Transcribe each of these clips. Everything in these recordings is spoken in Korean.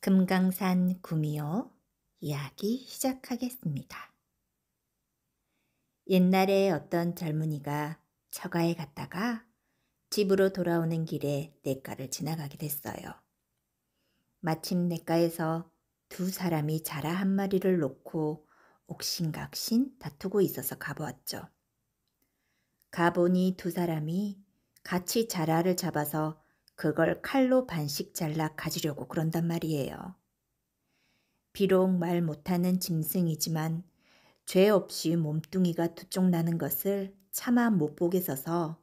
금강산 구미호 이야기 시작하겠습니다. 옛날에 어떤 젊은이가 처가에 갔다가 집으로 돌아오는 길에 냇가를 지나가게 됐어요. 마침 냇가에서 두 사람이 자라 한 마리를 놓고 옥신각신 다투고 있어서 가보았죠. 가보니 두 사람이 같이 자라를 잡아서 그걸 칼로 반씩 잘라 가지려고 그런단 말이에요. 비록 말 못하는 짐승이지만 죄 없이 몸뚱이가 두 쪽 나는 것을 차마 못 보겠어서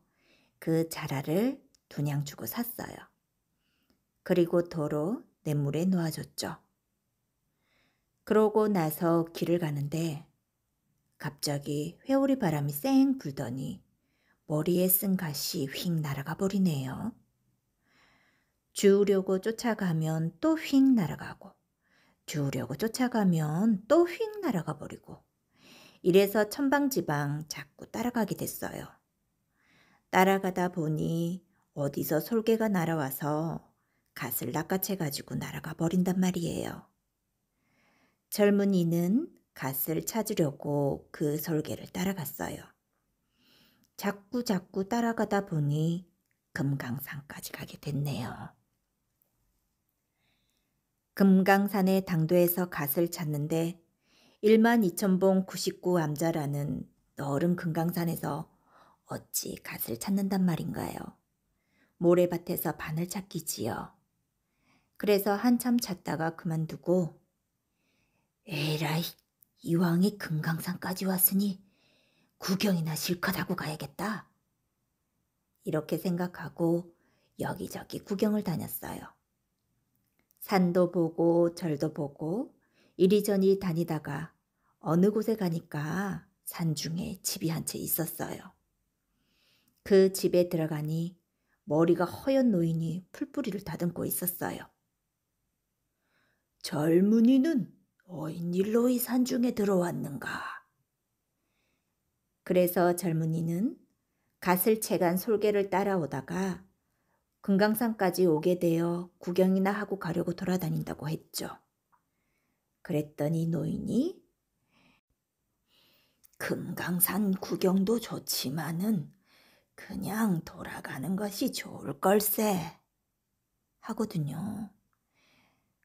그 자라를 두냥 주고 샀어요. 그리고 도로 냇물에 놓아줬죠. 그러고 나서 길을 가는데 갑자기 회오리 바람이 쌩 불더니 머리에 쓴 갓이 휙 날아가 버리네요. 주우려고 쫓아가면 또 휙 날아가고 주우려고 쫓아가면 또 휙 날아가 버리고 이래서 천방지방 자꾸 따라가게 됐어요. 따라가다 보니 어디서 솔개가 날아와서 갓을 낚아채가지고 날아가 버린단 말이에요. 젊은이는 갓을 찾으려고 그 솔개를 따라갔어요. 자꾸 따라가다 보니 금강산까지 가게 됐네요. 금강산의 당도에서 갓을 찾는데 12,000봉 99 암자라는 너른 금강산에서 어찌 갓을 찾는단 말인가요? 모래밭에서 바늘 찾기지요. 그래서 한참 찾다가 그만두고 에라이, 이왕에 금강산까지 왔으니 구경이나 실컷 하고 가야겠다. 이렇게 생각하고 여기저기 구경을 다녔어요. 산도 보고 절도 보고 이리저리 다니다가 어느 곳에 가니까 산중에 집이 한 채 있었어요. 그 집에 들어가니 머리가 허연 노인이 풀뿌리를 다듬고 있었어요. 젊은이는 어인일로 이 산중에 들어왔는가? 그래서 젊은이는 갓을 채간 솔개를 따라오다가 금강산까지 오게 되어 구경이나 하고 가려고 돌아다닌다고 했죠. 그랬더니 노인이 금강산 구경도 좋지만은 그냥 돌아가는 것이 좋을 걸세 하거든요.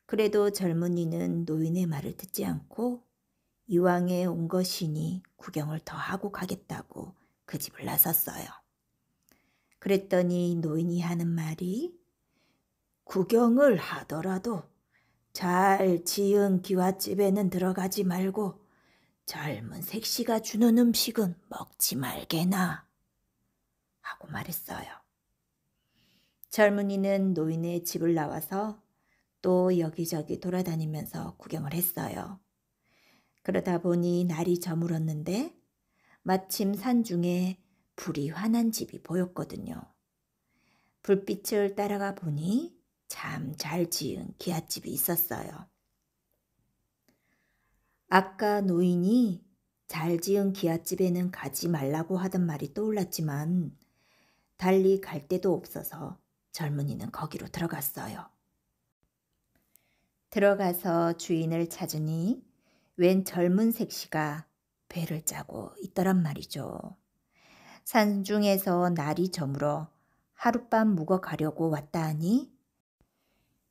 그래도 젊은이는 노인의 말을 듣지 않고 이왕에 온 것이니 구경을 더 하고 가겠다고 그 집을 나섰어요. 그랬더니 노인이 하는 말이 구경을 하더라도 잘 지은 기와집에는 들어가지 말고 젊은 색시가 주는 음식은 먹지 말게나 하고 말했어요. 젊은이는 노인의 집을 나와서 또 여기저기 돌아다니면서 구경을 했어요. 그러다 보니 날이 저물었는데 마침 산중에 불이 환한 집이 보였거든요. 불빛을 따라가 보니 참 잘 지은 기와집이 있었어요. 아까 노인이 잘 지은 기와집에는 가지 말라고 하던 말이 떠올랐지만 달리 갈 데도 없어서 젊은이는 거기로 들어갔어요. 들어가서 주인을 찾으니 웬 젊은 색시가 배를 짜고 있더란 말이죠. 산중에서 날이 저물어 하룻밤 묵어 가려고 왔다 하니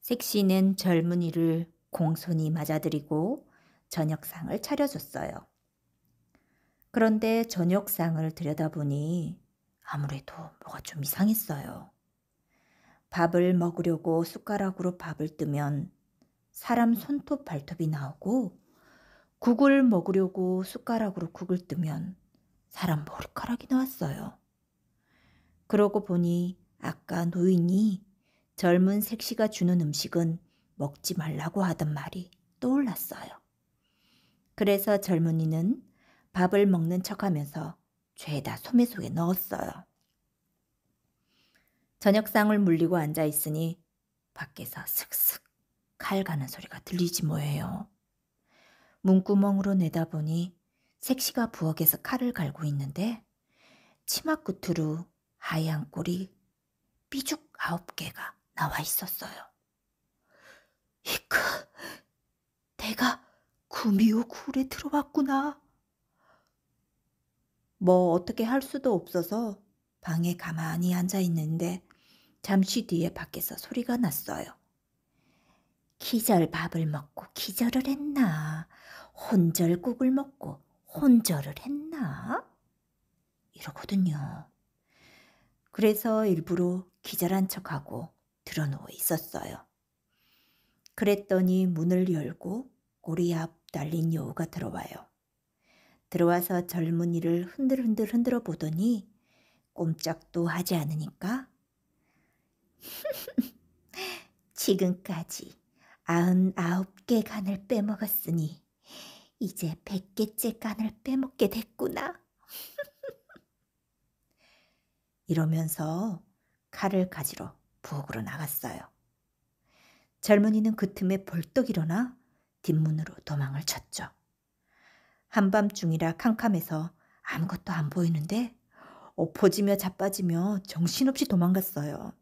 색시는 젊은이를 공손히 맞아들이고 저녁상을 차려줬어요. 그런데 저녁상을 들여다보니 아무래도 뭐가 좀 이상했어요. 밥을 먹으려고 숟가락으로 밥을 뜨면 사람 손톱 발톱이 나오고 국을 먹으려고 숟가락으로 국을 뜨면 사람 머리카락이 나왔어요. 그러고 보니 아까 노인이 젊은 색시가 주는 음식은 먹지 말라고 하던 말이 떠올랐어요. 그래서 젊은이는 밥을 먹는 척하면서 죄다 소매 속에 넣었어요. 저녁상을 물리고 앉아있으니 밖에서 슥슥 칼 가는 소리가 들리지 뭐예요. 문구멍으로 내다보니 색시가 부엌에서 칼을 갈고 있는데 치마 끝으로 하얀 꼴이 삐죽 9개가 나와 있었어요. 이크, 구미호 굴에 들어왔구나. 뭐 어떻게 할 수도 없어서 방에 가만히 앉아 있는데 잠시 뒤에 밖에서 소리가 났어요. 기절밥을 먹고 기절을 했나? 혼절국을 먹고 혼절을 했나? 이러거든요. 그래서 일부러 기절한 척하고 드러누워 있었어요. 그랬더니 문을 열고 꼬리 앞 달린 여우가 들어와요. 들어와서 젊은이를 흔들흔들 흔들어 보더니 꼼짝도 하지 않으니까 지금까지 99개 간을 빼먹었으니 이제 100개째 간을 빼먹게 됐구나. 이러면서 칼을 가지러 부엌으로 나갔어요. 젊은이는 그 틈에 벌떡 일어나 뒷문으로 도망을 쳤죠. 한밤중이라 캄캄해서 아무것도 안 보이는데 엎어지며 자빠지며 정신없이 도망갔어요.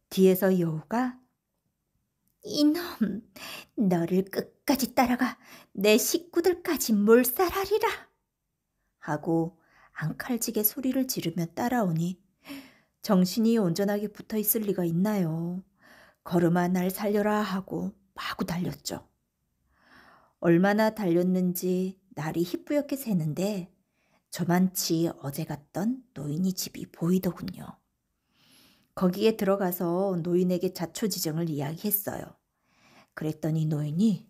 뒤에서 여우가 이놈, 너를 끝까지 따라가 내 식구들까지 몰살하리라 하고 앙칼지게 소리를 지르며 따라오니 정신이 온전하게 붙어 있을 리가 있나요? 걸음아 날 살려라 하고 마구 달렸죠. 얼마나 달렸는지 날이 희뿌옇게 새는데 저만치 어제 갔던 노인이 집이 보이더군요. 거기에 들어가서 노인에게 자초지정을 이야기했어요. 그랬더니 노인이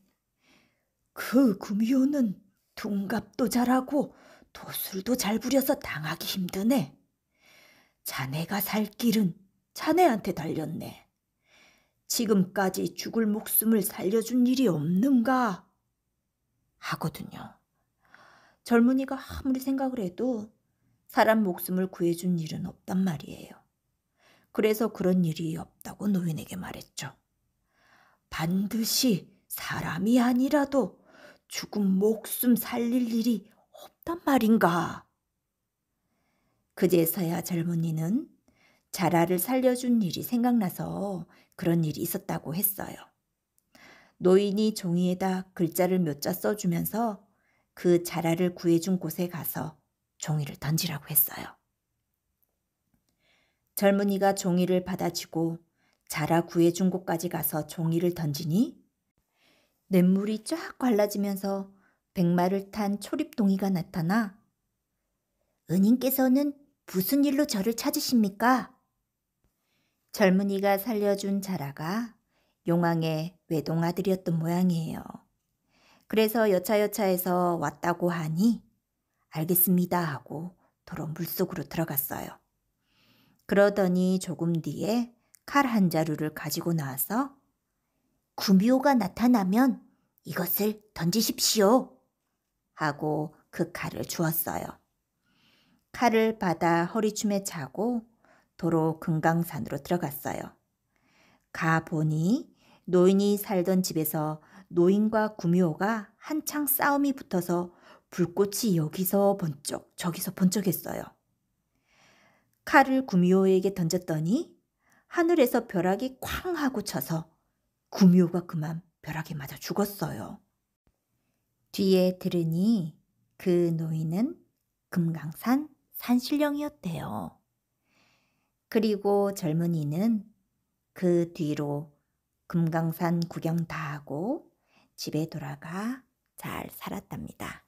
그 구미호는 둔갑도 잘하고 도술도 잘 부려서 당하기 힘드네. 자네가 살 길은 자네한테 달렸네. 지금까지 죽을 목숨을 살려준 일이 없는가? 하거든요. 젊은이가 아무리 생각을 해도 사람 목숨을 구해준 일은 없단 말이에요. 그래서 그런 일이 없다고 노인에게 말했죠. 반드시 사람이 아니라도 죽은 목숨 살릴 일이 없단 말인가? 그제서야 젊은이는 자라를 살려준 일이 생각나서 그런 일이 있었다고 했어요. 노인이 종이에다 글자를 몇 자 써주면서 그 자라를 구해준 곳에 가서 종이를 던지라고 했어요. 젊은이가 종이를 받아쥐고 자라 구해준 곳까지 가서 종이를 던지니 냇물이 쫙 갈라지면서 백마를 탄 초립동이가 나타나 은인께서는 무슨 일로 저를 찾으십니까? 젊은이가 살려준 자라가 용왕의 외동아들이었던 모양이에요. 그래서 여차여차해서 왔다고 하니 알겠습니다 하고 도로 물속으로 들어갔어요. 그러더니 조금 뒤에 칼 한 자루를 가지고 나와서 구미호가 나타나면 이것을 던지십시오 하고 그 칼을 주었어요. 칼을 받아 허리춤에 차고 도로 금강산으로 들어갔어요. 가보니 노인이 살던 집에서 노인과 구미호가 한창 싸움이 붙어서 불꽃이 여기서 번쩍 저기서 번쩍했어요. 칼을 구미호에게 던졌더니 하늘에서 벼락이 쾅 하고 쳐서 구미호가 그만 벼락에 맞아 죽었어요. 뒤에 들으니 그 노인은 금강산 산신령이었대요. 그리고 젊은이는 그 뒤로 금강산 구경 다 하고 집에 돌아가 잘 살았답니다.